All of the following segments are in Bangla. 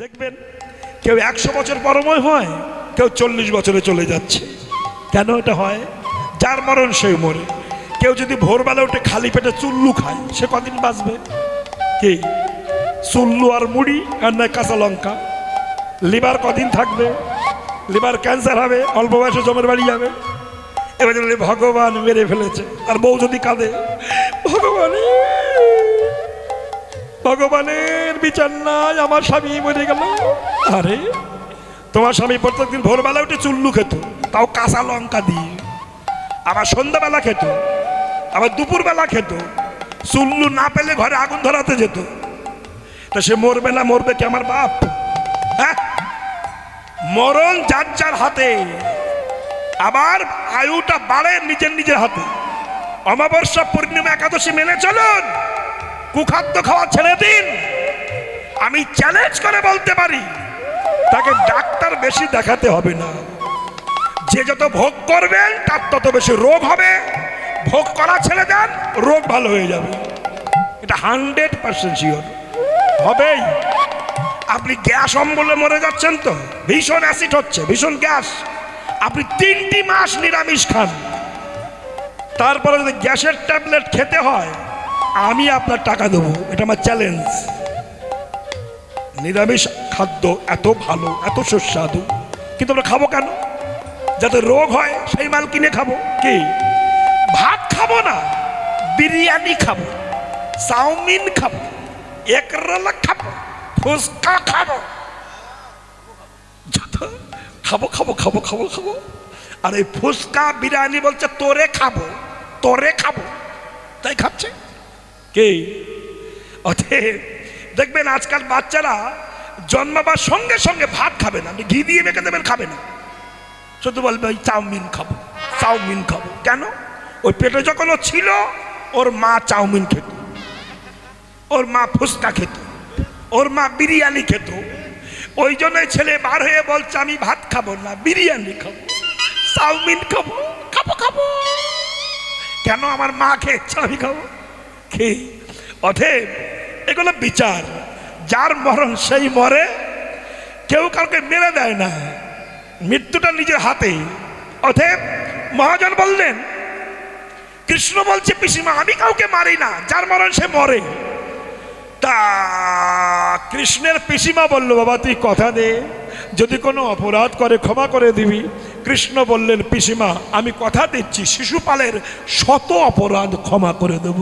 দেখবেন কেউ 100 বছর পরময় হয়, কেউ 40 বছরে চলে যাচ্ছে। কেন এটা হয়? যার মরণ সেই মরে। কেউ যদি ভোরবেলা উঠে খালি পেটে চুল্লু খায়, সে কদিন বাঁচবে? কি চুল্লু আর মুড়ি আর নয় কাঁচা লঙ্কা। লিভার কদিন থাকবে? লিভার ক্যান্সার হবে, অল্প বয়সে জমের বাড়ি যাবে। এবার যদি ভগবান মেরে ফেলেছে, আর বউ যদি কাঁদে, ভগবানের বিচার নাই, আমার স্বামী মরে গেল। আরে তোমার স্বামী প্রত্যেকদিন ভোরবেলা উঠে চুল্লু খেত, তাও কাঁচা লঙ্কা দিয়ে, আবার সন্ধ্যাবেলা খেত, আবার দুপুরবেলা খেত। চুল্লু না পেলে ঘরে আগুন ধরাতে যেত। তা সে মরবে না মরবে কি আমার বাপ? হ্যাঁ, মরণ যার যার হাতে, আবার আয়ুটা বাড়ে নিজের নিজের হাতে। অমাবস্যা পূর্ণিমা একাদশী মেনে চলুন, কুখাদ্য খাওয়া ছেড়ে দিন। আমি চ্যালেঞ্জ করে বলতে পারি, তাকে ডাক্তার বেশি দেখাতে হবে না। যে যত ভোগ করবেন তার তত বেশি রোগ হবে। ভোগ করা ছেড়ে দেন, রোগ ভালো হয়ে যাবে। এটা 100% শিওর হবেই। আপনি গ্যাস অম্বলে মরে যাচ্ছেন তো, ভীষণ অ্যাসিড হচ্ছে, ভীষণ গ্যাস। আপনি 3টি মাস নিরামিষ খান, তারপরে যদি গ্যাসের ট্যাবলেট খেতে হয়, আমি আপনার টাকা দেবো। এটা আমার চ্যালেঞ্জ। নিরামিষ খাদ্য এত ভালো, এত সুস্বাদু, কিন্তু আমরা খাবো কেন? যাতে রোগ হয় সেই মাল কিনে খাবো। কি ভাত খাবো না, বিরিয়ানি খাবো, চাউমিন খাবো, একরোলা খাবো, ফুচকা খাবো, খাবো খাবো খাবো খাবো খাবো। আর এই ফুচকা বিরিয়ানি বলছে তোরে খাবো, তোরে খাবো, তাই খাচ্ছে। কে? দেখবেন আজকাল বাচ্চারা জন্মাবার সঙ্গে সঙ্গে ভাত খাবে না, আপনি ঘি দিয়ে মেখে দেবেন, খাবে না, শুধু বলবে ওই চাউমিন খাবো, চাউমিন খাবো। কেন? ওই পেটে যখন ও ছিল, ওর মা চাউমিন খেত, ওর মা ফুচকা খেত, ওর মা বিরিয়ানি খেত। ওই জন্যই ছেলে বার হয়ে বলছে আমি ভাত খাবো না, বিরিয়ানি খাবো, চাউমিন খাবো, খাবো খাবো। কেন? আমার মা খেয়েছে, আমি খাবো। খেয়ে অতএব এগুলো বিচার। যার মরণ সেই মরে, কেউ কাউকে মেরে দেয় না, মৃত্যুটা নিজের হাতে। অতএব মহাজন বললেন, কৃষ্ণ বলছে পিসিমা আমি কাউকে মারি না, যার মরণ সে মরে। তা কৃষ্ণের পিসিমা বলল, বাবা তুই কথা দে, যদি কোনো অপরাধ করে ক্ষমা করে দিবি। কৃষ্ণ বললেন, পিসিমা আমি কথা দিচ্ছি, শিশুপালের 100 অপরাধ ক্ষমা করে দেব।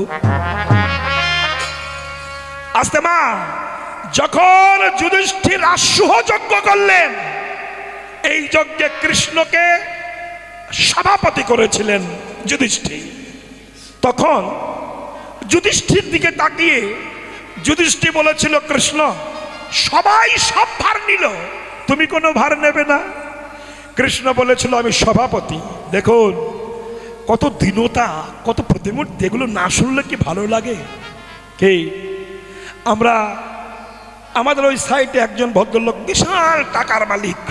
আস্তে মা, যখন যুধিষ্ঠির রাজসূহ যজ্ঞ করলেন, এই যজ্ঞে কৃষ্ণকে সভাপতি করেছিলেন যুধিষ্ঠির। তখন যুধিষ্ঠির দিকে তাকিয়ে যুধিষ্ঠির বলেছিল, কৃষ্ণ সবাই সব ভার নিল, তুমি কোনো ভার নেবে না? কৃষ্ণ বলেছিল আমি সভাপতি। দেখুন কত দীনতা, কত প্রতিমূর্তি, এগুলো না শুনলে কি ভালো লাগে? কে? আমরা আমাদের ওই সাইডে একজন ভদ্রলোক, বিশাল টাকার মালিক,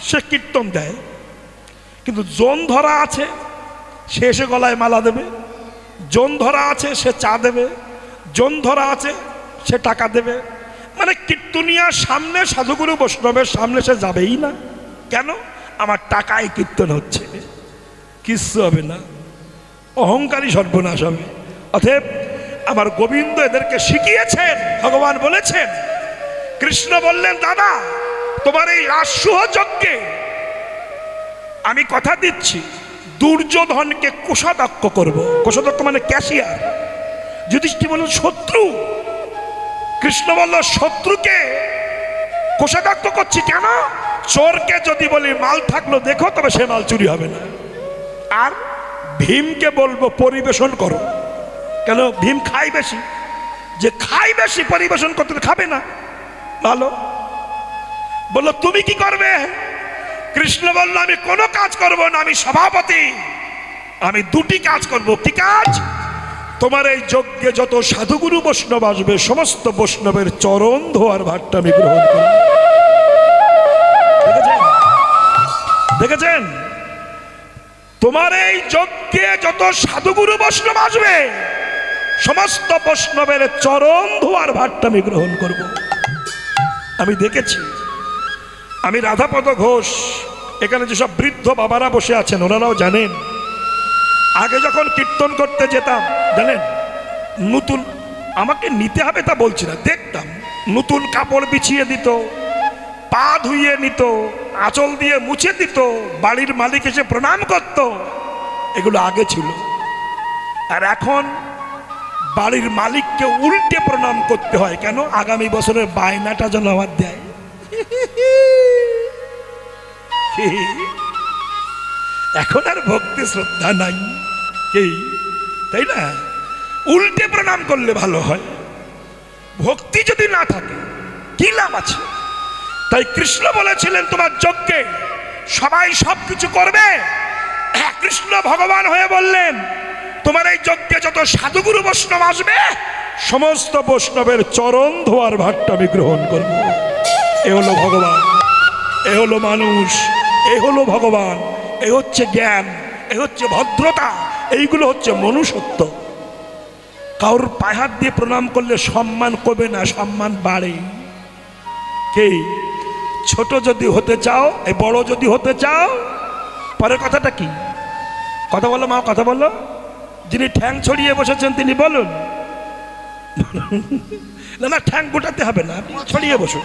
সে কীর্তন দেয়, কিন্তু জন ধরা আছে সে এসে গলায় মালা দেবে, জন ধরা আছে সে চা দেবে, জন ধরা আছে সে টাকা দেবে। মানে কীর্তনিয়ার সামনে, সাধুগুরু বৈষ্ণবের সামনে সে যাবেই না। কেন? আমার টাকায় কীর্তন হচ্ছে, কিচ্ছু হবে না, অহংকারী সর্বনাশ হবে। অতএব আমার গোবিন্দ এদেরকে শিখিয়েছেন। ভগবান বলেছেন, কৃষ্ণ বললেন, দাদা তোমার এই রাজসূহ যজ্ঞে আমি কথা দিচ্ছি, দুর্যোধনকে কোষাধ্যক্ষ করব। কোষাধ্যক্ষ মানে ক্যাশিয়ার। যুধিষ্ঠির বলল শত্রু। কৃষ্ণ বলল শত্রুকে কোষাধ্যক্ষ করছি কেন? চোরকে যদি বলি মাল থাকলো দেখো, তবে সে মাল চুরি হবে না। আর ভীমকে বলবো পরিবেশন করো। কেন? ভীম খায় বেশি, যে খায় বেশি পরিবেশন করতে খাবে না, ভালো। বললো তুমি কি করবে? কৃষ্ণ বলল আমি কোনো কাজ করব না, আমি সভাপতি, আমি 2টি কাজ করব। কি কাজ? তোমার এই যজ্ঞে যত সাধুগুরু বৈষ্ণব আসবে, সমস্ত বৈষ্ণবের চরণ ধোয়ার ভারটা আমি গ্রহণ করব। দেখেছেন? তোমার এই যজ্ঞে যত সাধুগুরু বৈষ্ণব আসবে, সমস্ত বৈষ্ণবের চরণ ধোয়ার ভারটা আমি গ্রহণ করব। আমি দেখেছি। আমি রাধাপদ ঘোষ, এখানে যেসব বৃদ্ধ বাবারা বসে আছেন ওনারাও জানেন, আগে যখন কীর্তন করতে যেতাম জানেন, নতুন, আমাকে নিতে হবে তা বলছি না, দেখতাম নতুন কাপড় বিছিয়ে দিত, পা ধুইয়ে নিত, আঁচল দিয়ে মুছে দিত, বাড়ির মালিক এসে প্রণাম করত। এগুলো আগে ছিল। আর এখন বাড়ির মালিককে উল্টে প্রণাম করতে হয়। কেন? আগামী বছরের বায়নাটা যেন আমার দেয়। এখন আর ভক্তি শ্রদ্ধা নাই, তাই না? উল্টে প্রণাম করলে ভালো হয়। ভক্তি যদি না থাকে কি লাভ আছে? তাই কৃষ্ণ বলেছিলেন তোমার যজ্ঞে সবাই সবকিছু করবে। কৃষ্ণ ভগবান হয়ে বললেন তোমার এই যজ্ঞে যত সাধুগুরু বৈষ্ণব আসবে সমস্ত বৈষ্ণবের চরণ ধোয়ার ভাগটা আমি গ্রহণ করব। এ হলো ভগবান, এ হলো মানুষ, এ হলো ভগবান, এ হচ্ছে জ্ঞান, এ হচ্ছে ভদ্রতা, এইগুলো হচ্ছে মনুষ্যত্ব। কারোর পায়ে হাত দিয়ে প্রণাম করলে সম্মান কমে না, সম্মান বাড়ে। কে? ছোট যদি হতে চাও, এই বড় যদি হতে চাও, পরের কথাটা কি? কথা বলো মা, কথা বলো। যিনি ঠ্যাং ছড়িয়ে বসেছেন তিনি বলুন। না না, ঠ্যাং গোটাতে হবে না, আপনি ছড়িয়ে বসুন।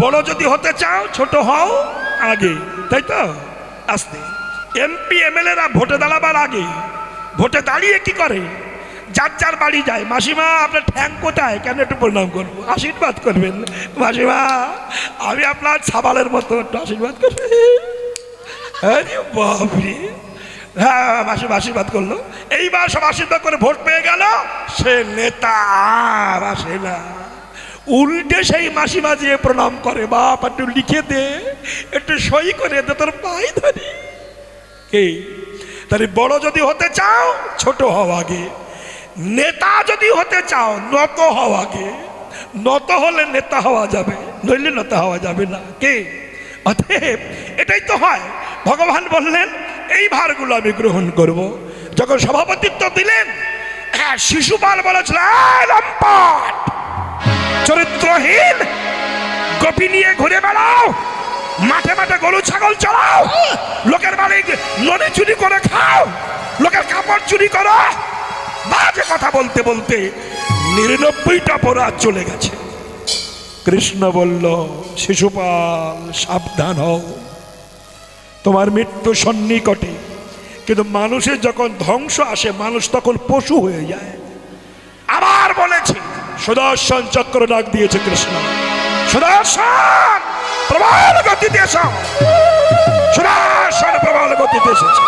বড় যদি হতে চাও ছোট হও আগে, তাই তো? আস্তে। এমপি এমএলএরা ভোটে দাঁড়াবার আগে ভোটে দাঁড়িয়ে কি করে? যার যার বাড়ি যায়, মাসিমা আপনার ঠ্যাং কোথায়, কেন একটু প্রণাম করবো, আশীর্বাদ করবেন। মাসিমা আমি আপনার ছাবালের মতো একটু আশীর্বাদ করবেন। আরে বাপরে, হ্যাঁ মাসিমা আশীর্বাদ করলো। এইবার সব আশীর্বাদ করে ভোট পেয়ে গেল, সে নেতা আর আসে না। উল্টে সেই মাসিমা দিয়ে প্রণাম করে, বাপ একটু লিখে দে, একটু সই করে দে, তোর পায়ে ধরি। কে? তাহলে বড় যদি হতে চাও ছোট হও আগে, নেতা যদি হতে চাও নত হও আগে। নত হলে নেতা হওয়া যাবে, নইলে নেতা হওয়া যাবে না। কে? অতএব এটাই তো হয়। ভগবান বললেন এই ভারগুলো আমি গ্রহণ করব। যখন সভাপতিত্ব দিলেন, শিশুপাল বলেছিল চরিত্রহীন, গোপী নিয়ে ঘুরে বেড়াও, মাঠে মাঠে গরু ছাগল চালাও, লোকের বাড়ি নদী চুরি করে খাও, লোকের কাপড় চুরি করো। বাজে কথা বলতে বলতে ৯৯টা অপরাধ চলে গেছে। কৃষ্ণ বলল শিশুপাল সাবধান হও, তোমার মৃত্যু সন্নিকটে। কিন্তু মানুষের যখন ধ্বংস আসে মানুষ তখন পশু হয়ে যায়। আবার বলেছে, সুদর্শন চক্র ডাক দিয়েছে কৃষ্ণ, সুদর্শন প্রবল গতিতে এসো। সুদর্শন প্রবল গতিতে এসেছে,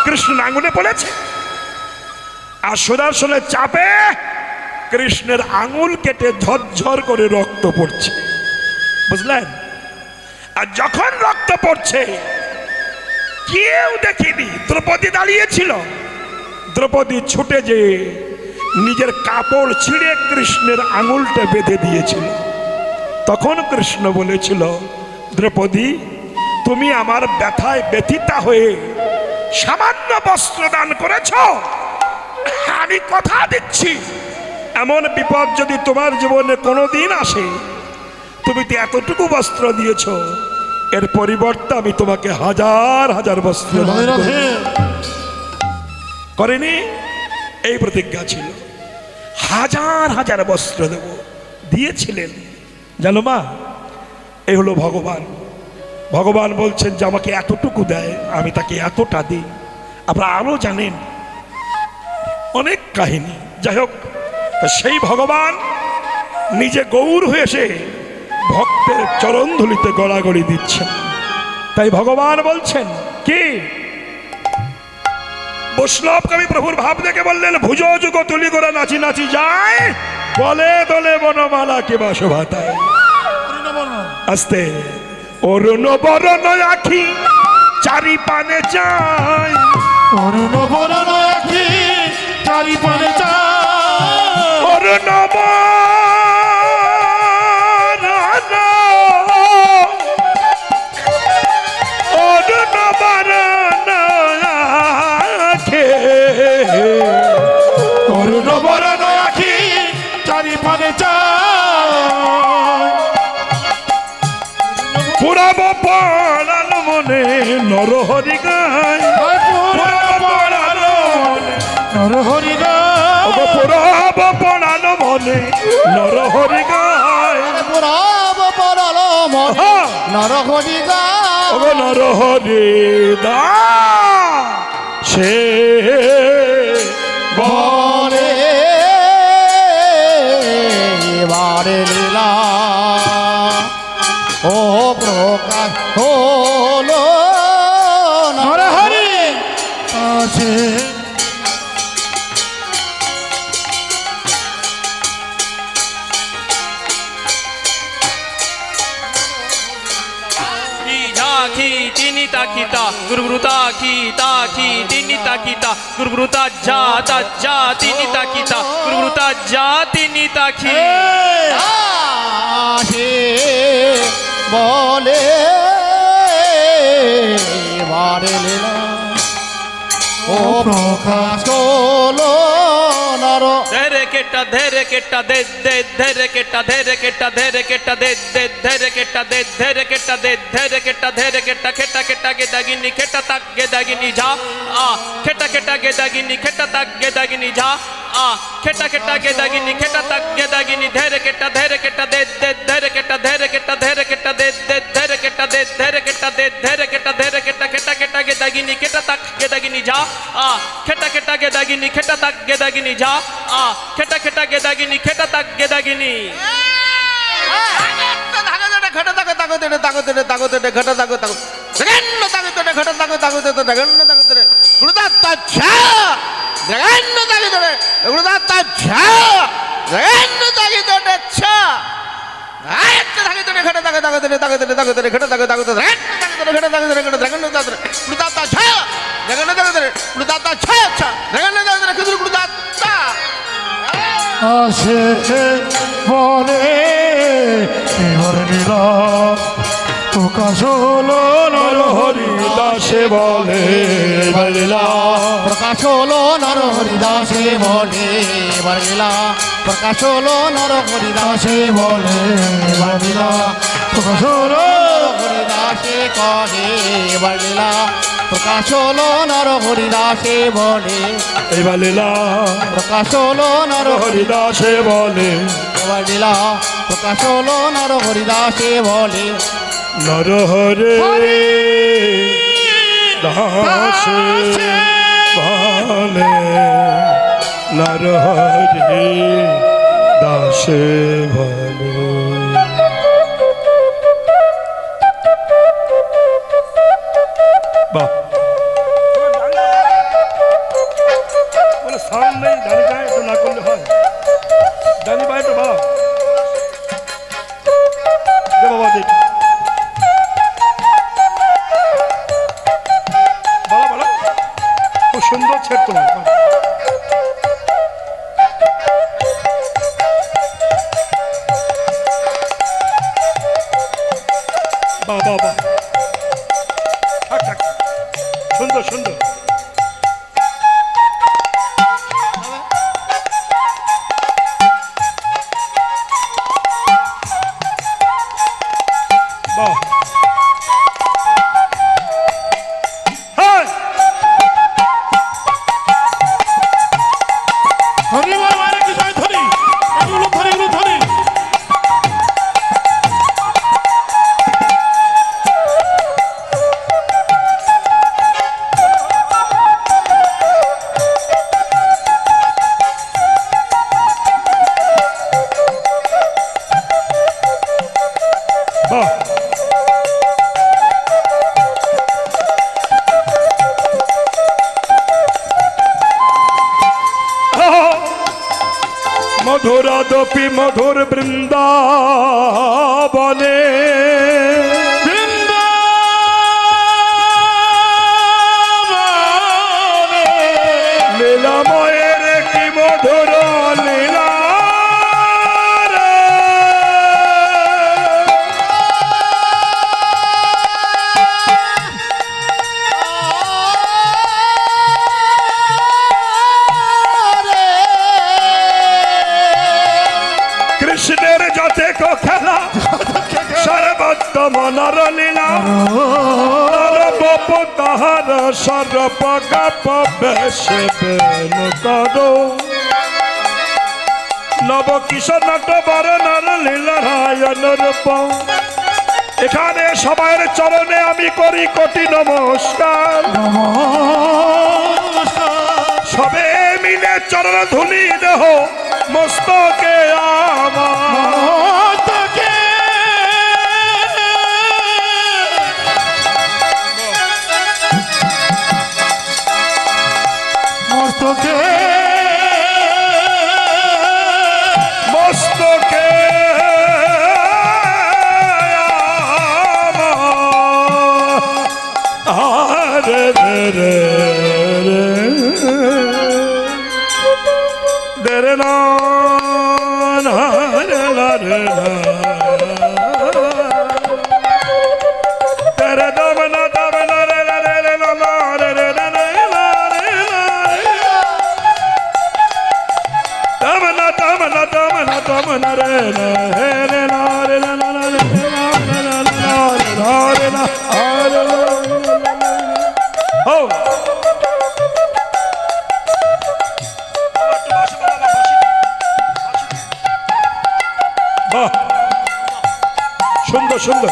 কৃষ্ণ আঙুলে বলেছে। আর সুদর্শনের চাপে কৃষ্ণের আঙুল কেটে ঝরঝর করে রক্ত পড়ছে, বুঝলেন? আর যখন রক্ত পড়ছে কেউ দেখেনি, দ্রৌপদী দাঁড়িয়েছিল। দ্রৌপদী ছুটে যে নিজের কাপড় ছিঁড়ে কৃষ্ণের আঙুলটা বেঁধে দিয়েছিল। তখন কৃষ্ণ বলেছিল, দ্রৌপদী তুমি আমার ব্যথায় ব্যথিতা হয়ে সামান্য বস্ত্র দান করেছ, আমি কথা দিচ্ছি এমন বিপদ যদি তোমার জীবনে কোনোদিন আসে, তুমি তো এতটুকু বস্ত্র দিয়েছ, এর পরিবর্তে আমি তোমাকে হাজার হাজার বস্ত্র করেনি। এই প্রতিজ্ঞা ছিল, হাজার হাজার বস্ত্র দেব, দিয়েছিলেন। জানো মা, এই হলো ভগবান। ভগবান বলছেন যে আমাকে এতটুকু দেয়, আমি তাকে এতটা দিই। আপনারা আরো জানেন অনেক কাহিনী। যাই হোক, সেই ভগবান নিজে গৌর হয়ে এসে ভক্তের চরণ ধুলিতে গড়াগড়ি দিচ্ছেন। তাই ভগবান বলছেন কি, বৈষ্ণব কবি প্রভুর ভাব দেখে বললেন, ভুজ যুগ তুলি করে নাচি নাচি যায়, বলে দলে বনমালা কে বা শোভাতায়। আস্তে, অরুণ বরণ আখি চারি পানে যায়, অরুণ বরণ আখি চারি পানে যায়, অরুণ পুরাব পড়ানো মনে নরহরি গায় পুরাব পড়ানো মনে নরহরি গায় পুরাব পড়ানো মনে নরহরি গায় পুরাব পড়ালো মনে নরহরি গায় ও নরহরি দা সে বলে এবারে লীলা ও প্রকাশ হলো নরহরি কাছে Tini takita, gurguruta kita, tini takita, gurguruta ja, tini takita, gurguruta ja, tini taki. আসে বলে এবারে লীলা ও প্রকাশ হলো নর Dhere ketta, dhere ketta, gedagini, ketta tak, gedagini ja, ketta gedagini, ketta tak, gedagini ja, ketta gedagini, ketta tak, gedagini, dhere ketta, ketta gedagini, ketta tak, gedagini ja, ketta gedagini, ketta tak, gedagini ja, ketta gedagini, ketta tak, gedagini. আসে বলে এবারে লীলা প্রকাশ হলো নরহরি দাসে বলে এবারে লীলা প্রকাশ হলো নরহরি দাসে বলে এবারে লীলা প্রকাশ হলো নরহরি দাসে বলে এবারে লীলা প্রকাশ হলো হরি দাসে কহে এবার লীলা প্রকাশ হলো নরহরি দাসে বলে এবার লীলা প্রকাশ হলো নরহরি হরিদাসে বলে এবার লীলা প্রকাশ হলো নরহরি দাসে বলে নরহরে দাসে বলে নরহরে দাসে বলে বাহ বলে সাউন্ড নেই ডানি পায়ে তো না করলে হয় ডানি পায়ে তো বাবা দে বাবা দেখ বলা বলা খুব সুন্দর ছেড় তোমার বাহ বাহ বাহ থাক থাক সুন্দর সুন্দর বাহ হ্যাঁ হরি বল মানে কি জয় ধরি এগুলো ধরি বাহ মধুরাদপি মধুর বৃন্দাবনে লীলাময়ের কি মধুর লীলা রে। কৃষ্ণের যাতে কো খেলা সারা নরোত্তম নরলীলা নরবপ তাহার সর্বগপ বেশে বেন করো নব কিশোর নটবর নরলীলা রায়ন রূপ। এখানে সবার চরণে আমি করি কোটি নমস্কার। সবে মিলে চরণ ধুলি দেহ মস্তকে আমার মস্তকে মস্তকে রে রে রে রে রে না রে রে রে দমনা দমনা রে রে রে না রে রে রে দমনা দমনা দমনা দমনা রে রে না রে না রে না Oh! সুন্দর সুন্দর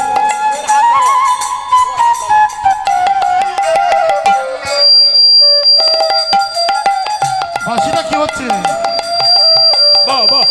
বাঁশিটা কি হচ্ছে? বাহ বাহ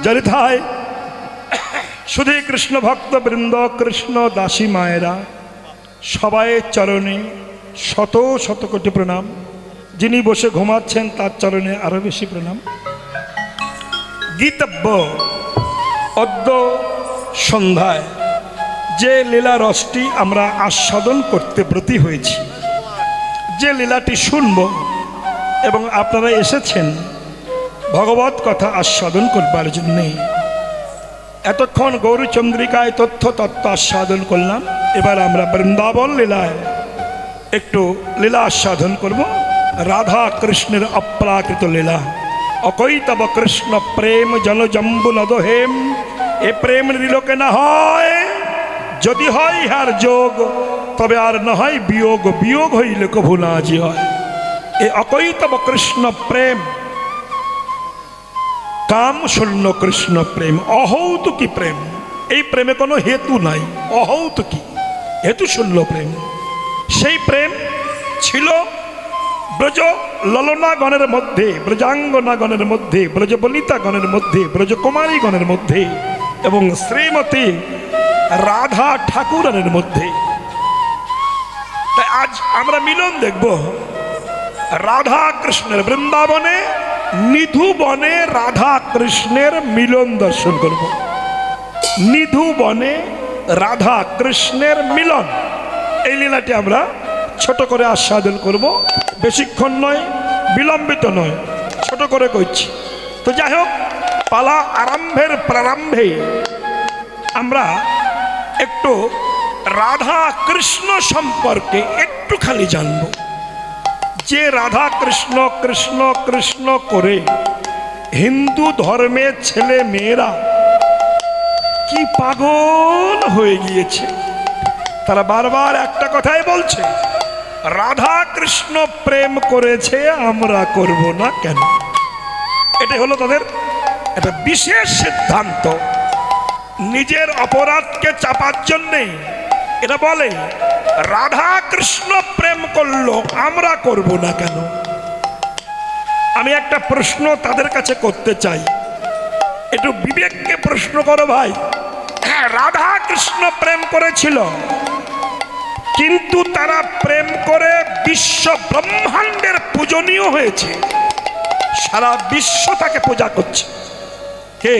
জরিথায় শুধু কৃষ্ণ ভক্ত বৃন্দ কৃষ্ণ দাসী মায়েরা সবাই চরণে শত শত কোটি প্রণাম। যিনি বসে ঘুমাচ্ছেন তার চরণে আরো বেশি প্রণাম। গীতব্য অদ্য সন্ধ্যায় যে লীলা রসটি আমরা আস্বাদন করতে ব্রতী হয়েছি, যে লীলাটি শুনব এবং আপনারা এসেছেন ভগবত কথা আস্বাদন করবার জন্যে। এতক্ষণ গৌরচন্দ্রিকায় তথ্য তত্ত্ব আস্বাদন করলাম, এবার আমরা বৃন্দাবন লীলায় একটু লীলা আস্বাদন করব। রাধা কৃষ্ণের অপ্রাকৃত লীলা। অকৈতব কৃষ্ণ প্রেম জন জম্বু নদহেম। এ প্রেম ত্রিলোকে না হয়, যদি হয় ইহার যোগ তবে আর না হয় বিয়োগ। বিয়োগ হইলে কভু না জি হয়। এ অকৈতব কৃষ্ণ প্রেম, কাম শূন্য কৃষ্ণ প্রেম, অহৌতুকী প্রেম। এই প্রেমে কোনো হেতু নাই, অহৌতুকী হেতু শূন্য প্রেম। সেই প্রেম ছিল ব্রজ ললনাগণের মধ্যে, ব্রজাঙ্গনাগণের মধ্যে, ব্রজবনিতাগণের মধ্যে, ব্রজকুমারীগণের মধ্যে এবং শ্রীমতী রাধা ঠাকুরানের মধ্যে। তাই আজ আমরা মিলন দেখব রাধা কৃষ্ণের বৃন্দাবনে নিধু বনে রাধা কৃষ্ণের মিলন দর্শন করব। নিধু বনে রাধা কৃষ্ণের মিলন, এই লীলাটি আমরা ছোট করে আস্বাদন করব। বেশিক্ষণ নয়, বিলম্বিত নয়, ছোট করে করছি। তো যাই হোক, পালা আরম্ভের প্রারম্ভে আমরা একটু রাধা কৃষ্ণ সম্পর্কে একটু খালি জানব। যে রাধা কৃষ্ণ কৃষ্ণ কৃষ্ণ করে হিন্দু ধর্মের ছেলে মেয়েরা কি পাগল হয়ে গিয়েছে, তারা বারবার একটা কথাই বলছে, রাধা কৃষ্ণ প্রেম করেছে, আমরা করব না কেন? এটা হলো তাদের একটা বিশেষ সিদ্ধান্ত। নিজের অপরাধকে চাপার জন্যে এটা বলে, রাধা কৃষ্ণ প্রেম করলো, আমরা করব না কেন? আমি একটা প্রশ্ন তাদের কাছে করতে চাই, একটু বিবেককে প্রশ্ন করো ভাই। হ্যাঁ, রাধা কৃষ্ণ প্রেম করেছিল, কিন্তু তারা প্রেম করে বিশ্ব ব্রহ্মাণ্ডের পূজনীয় হয়েছে, সারা বিশ্ব তাকে পূজা করছে। কে?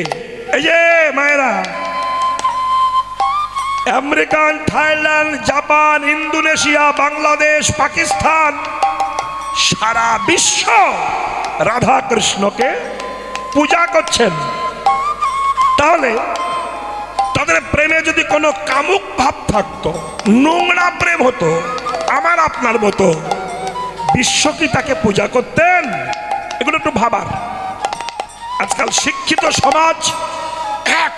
এই যে মায়েরা, American, Thailand, Japan, Indonesia, Bangladesh, Pakistan, সারা বিশ্ব রাধা কৃষ্ণকে পূজা করছেন। তাহলে তাদের প্রেমে যদি কোনো কামুক ভাব থাকতো, নোংরা প্রেম হতো, আমার আপনার মতো, বিশ্ব কি তাকে পূজা করতেন? এগুলো একটু ভাবার। আজকাল শিক্ষিত সমাজ,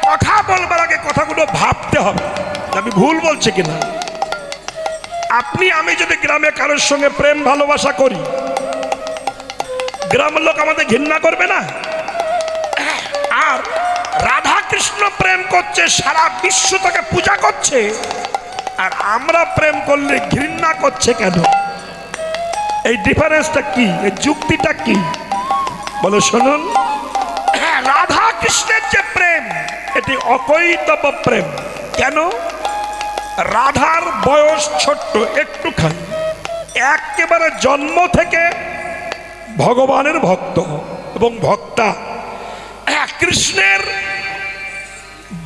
কথা বলবার আগে কথাগুলো ভাবতে হবে, আমি ভুল বলছি কিনা। আপনি আমি যদি গ্রামে কারোর সঙ্গে প্রেম ভালোবাসা করি, গ্রামের লোক আমাদের ঘৃণা করবে না? আর রাধা কৃষ্ণ প্রেম করছে, সারা বিশ্ব তাকে পূজা করছে, আর আমরা প্রেম করলে ঘৃণা করছে কেন? এই ডিফারেন্সটা কি? এই যুক্তিটা কি? বলে শুনুন, রাধা কৃষ্ণের যে প্রেম, এটি অকৈতব প্রেম। কেন? রাধার বয়স ছোট্ট একটুখানি, একেবারে জন্ম থেকে ভগবানের ভক্ত এবং ভক্তা। কৃষ্ণের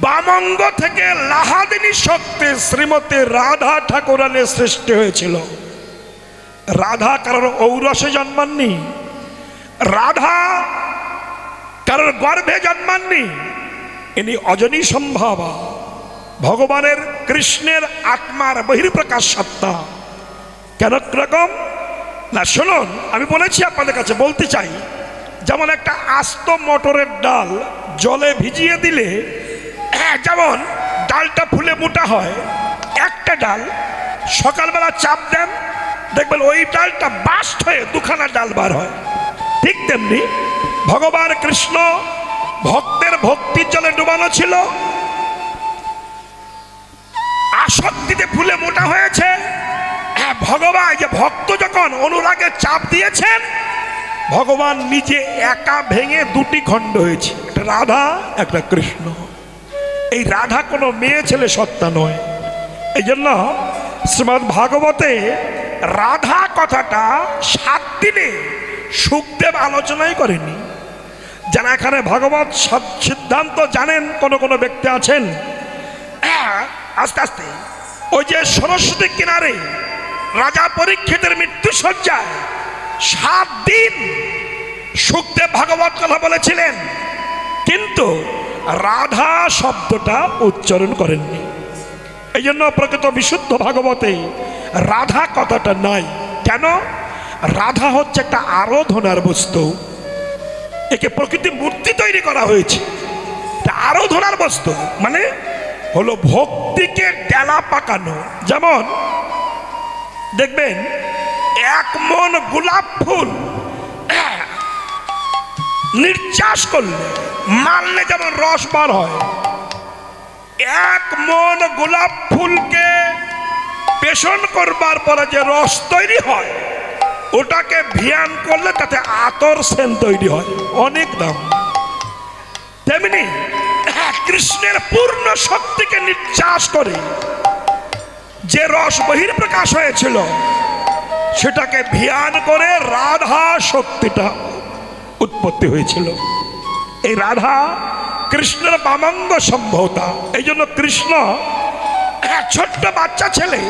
বামঙ্গ থেকে লাহাদিনী শক্তি শ্রীমতী রাধা ঠাকুরানের সৃষ্টি হয়েছিল। রাধা কারোর ঔরসে জন্মাননি, রাধা কারোর গর্ভে জন্মাননি, ইনি অজনী সম্ভাবা, ভগবানের কৃষ্ণের আত্মার বহির্প্রকাশ সত্তা। কেন রকম না শুনুন, আমি বলেছি আপনাদের কাছে, বলতে চাই, যেমন একটা আস্ত মটরের ডাল জলে ভিজিয়ে দিলে যেমন ডালটা ফুলে মোটা হয়, একটা ডাল সকালবেলা চাপ দেন, দেখবেন ওই ডালটা বাস্ট হয়ে দুখানা ডাল বার হয়। ঠিক তেমনি ভগবান কৃষ্ণ ভক্তের ভক্তির জলে ডুবানো ছিল, আসক্তিতে ফুলে মোটা হয়েছে। ভগবান যে ভক্ত যখন অনুরাগে চাপ দিয়েছেন, ভগবান নিজে একা ভেঙে দুটি খণ্ড হয়েছে, একটা রাধা, একটা কৃষ্ণ। এই রাধা কোনো মেয়ে ছেলে সত্তা নয়। এই জন্য শ্রীমদ্ ভাগবতে রাধা কথাটা 7 দিনে সুখদেব আলোচনাই করেনি। যারা এখানে ভাগবত সিদ্ধান্ত জানেন, কোনো ব্যক্তি আছেন, আস্তে আস্তে ওই যে সরস্বতী কিনারে রাজা পরীক্ষিতের মৃত্যু সজ্জায় 7 দিন সুখদেব ভাগবত কথা বলেছিলেন, কিন্তু রাধা শব্দটা উচ্চারণ করেননি। এই জন্য প্রকৃত বিশুদ্ধ ভাগবতে রাধা কথাটা নাই। কেন? রাধা হচ্ছে একটা আরাধনার বস্তু, একে প্রকৃতি মূর্তি তৈরি করা হয়েছে, আরাধনার বস্তু মানে হলো ভক্তিকে ডেলা পাকানো। যেমন দেখবেন 1 মণ গোলাপ ফুল নির্যাস করলে, মারলে যেমন রস বার হয়, 1 মণ গোলাপ ফুলকে পেষণ করবার পরে যে রস তৈরি হয়, ওটাকে ভিয়ান করলে তাতে আতর সেন তৈরি হয়, অনেক দাম। তেমনি কৃষ্ণের পূর্ণ শক্তিকে নির্যাস করে যে রস বহির্প্রকাশ হয়েছিল, সেটাকে ধ্যান করে রাধা শক্তিটা উৎপত্তি হয়েছিল। এই রাধা কৃষ্ণের বামাঙ্গ সম্ভবতা। এই জন্য কৃষ্ণ ছোট্ট বাচ্চা ছেলে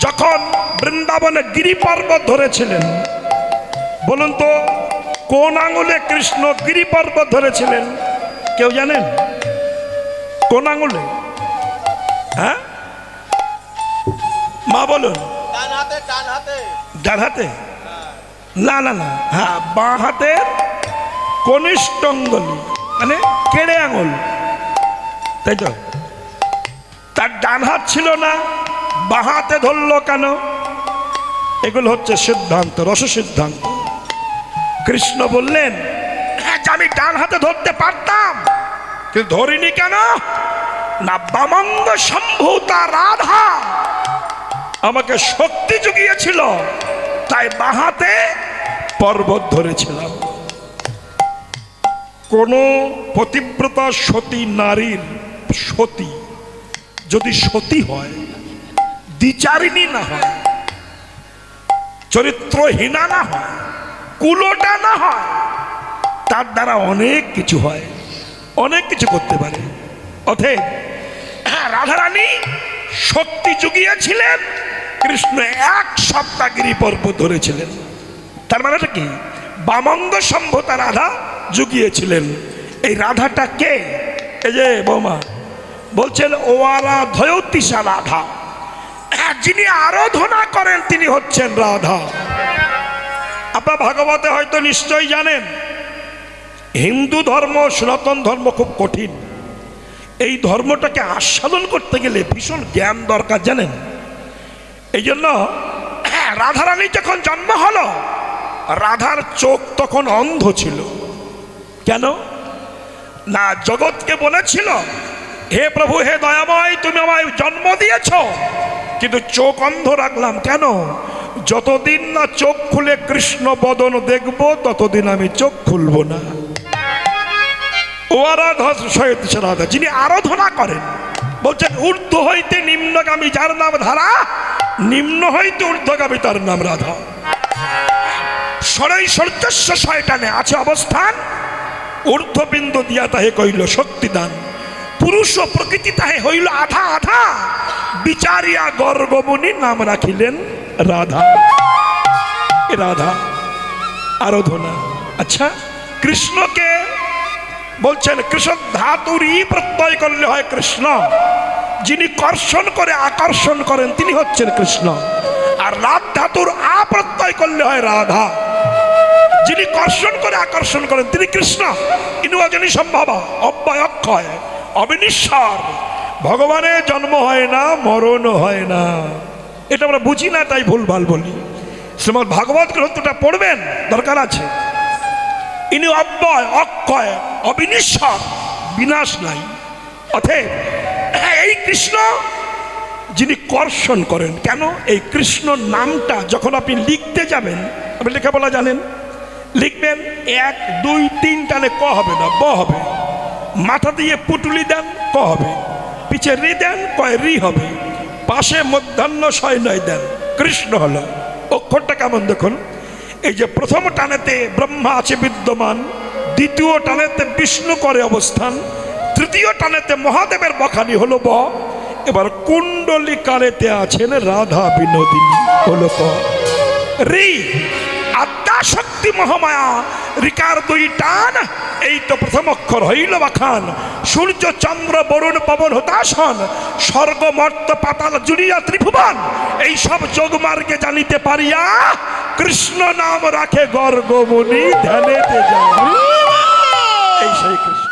যখন বৃন্দাবনে গিরি পর্বত ধরেছিলেন, বলুন তো কোন আঙুলে কৃষ্ণ গিরি পর্বত ধরেছিলেন? কেউ জানেন কোন আঙুলে? হ্যাঁ মা বলুন। ডান হাতে? না না না, হ্যাঁ বাঁ হাতের কনিষ্ঠ অঙ্গুলি, মানে কেড়ে আঙুল, তাই তো? তার ডান হাত ছিল না, বাঁ হাতে ধরলো কেন? এগুলো হচ্ছে সিদ্ধান্ত, রস সিদ্ধান্ত। কৃষ্ণ বললেন যে আমি ডান হাতে ধরতে পারতাম, কিন্তু ধরিনি কেন? না, বামাঙ্গ সম্ভূতা রাধা আমাকে শক্তি জুগিয়েছিল, তাই বাঁ হাতে পর্বত ধরেছিলাম। কোন পতিব্রতা সতী নারীর সতী যদি সতী হয়, দ্বিচারিণী না হয়, চরিত্রহীনা না হয়, কুলোটা না হয়, তার দ্বারা অনেক কিছু হয়, অনেক কিছু করতে পারে। অতএব রাধারানী শক্তি জুগিয়েছিলেন, কৃষ্ণ এক সপ্তাহ গিরি পর্বত ধরেছিলেন। তার মানেটা কি? বামাঙ্গ সম্ভূতা রাধা জুগিয়েছিলেন। এই রাধাটা কে? এই যে বৌমা বলছেন ও আরাধয়তিসা রাধা, যিনি আরাধনা করেন তিনি হচ্ছেন রাধা। আপনার ভাগবতে হয়তো নিশ্চয়ই জানেন, হিন্দু ধর্ম সনাতন ধর্ম খুব কঠিন। এই ধর্মটাকে আস্বাদন করতে গেলে ভীষণ জ্ঞান দরকার, জানেন? এই জন্য রাধারানী যখন জন্ম হলো, রাধার চোখ তখন অন্ধ ছিল। কেন? না, জগৎকে বলেছিল হে প্রভু, হে দয়াময়, তুমি আমায় জন্ম দিয়েছ, কিন্তু চোখ অন্ধ রাখলাম। কেন? যতদিন না চোখ খুলে কৃষ্ণ বদন দেখব, ততদিন আমি চোখ খুলব না। ও রাধা, যিনি আরাধনা করেন, বলছেন ঊর্ধ্ব হইতে নিম্নগামী যার নাম ধারা, নিম্ন হইতে ঊর্ধ্বগামী তার নাম রাধা। সরই সর্যস্ব শয়তানে আছে অবস্থান, ঊর্ধ্ববিন্দু দিয়া তাহে কইল শক্তিদান। পুরুষ ও প্রকৃতি তাহে হইল আধা আধা, বিচারিয়া গর্গমুনি নাম রাখিলেন রাধা। রাধা আরাধনা। আচ্ছা, কৃষ্ণকে বলছেন কৃষ্ণ ধাতুরই প্রত্যয় করলে হয় কৃষ্ণ, যিনি কর্ষণ করে আকর্ষণ করেন তিনি হচ্ছেন কৃষ্ণ। আর রাধ ধাতুর আপ্রত্যয় করলে হয় রাধা, যিনি কর্ষণ করে আকর্ষণ করেন তিনি কৃষ্ণ। ইনুয়াজনী সম্ভব, অব্যয় অক্ষয় অবিনিশ্বর। ভগবানের জন্ম হয় না, মরণ হয় না, এটা আমরা বুঝি না, তাই ভুলভাল বলি। শ্রীমদ্ ভাগবত গ্রন্থটা পড়বেন, দরকার আছে। ইনি অব্যয় অক্ষয় অবিনিশ্বর, বিনাশ নাই। অতএব এই কৃষ্ণ যিনি কর্ষণ করেন। কেন? এই কৃষ্ণ নামটা যখন আপনি লিখতে যাবেন, আপনি লেখাপড়া জানেন, লিখবেন 1 2 3 টানে ক হবে না, ব হবে। মাথা দিয়ে পুটুলি দেন, ক হবে। পিছে রি দেন, কয় রি হবে। পাশে মধ্যাহ্ন শয় নয় দেন, কৃষ্ণ হলো। অক্ষরটা কেমন দেখুন, এই যে প্রথম টানেতে ব্রহ্মা আছে বিদ্যমান, দ্বিতীয় টানেতে বিষ্ণু করে অবস্থান, তৃতীয় টানেতে মহাদেবের বখানি হলো ব। এবার কুণ্ডলী কালেতে আছেন রাধা বিনোদিনী হলো ক। রি আদ্যা শক্তি মহামায়া, রিকার 2 টান, এই তো প্রথম অক্ষর হইল বাখান। সূর্য চন্দ্র বরুণ পবন হতাশন, স্বর্গ মর্ত পাতাল জুড়িয়া ত্রিভুবন, এই সব যোগ মার্গে জানিতে পারিয়া, কৃষ্ণ নাম রাখে গর্গমুনি ধ্যানেতে যায়। এই সেই কৃষ্ণ।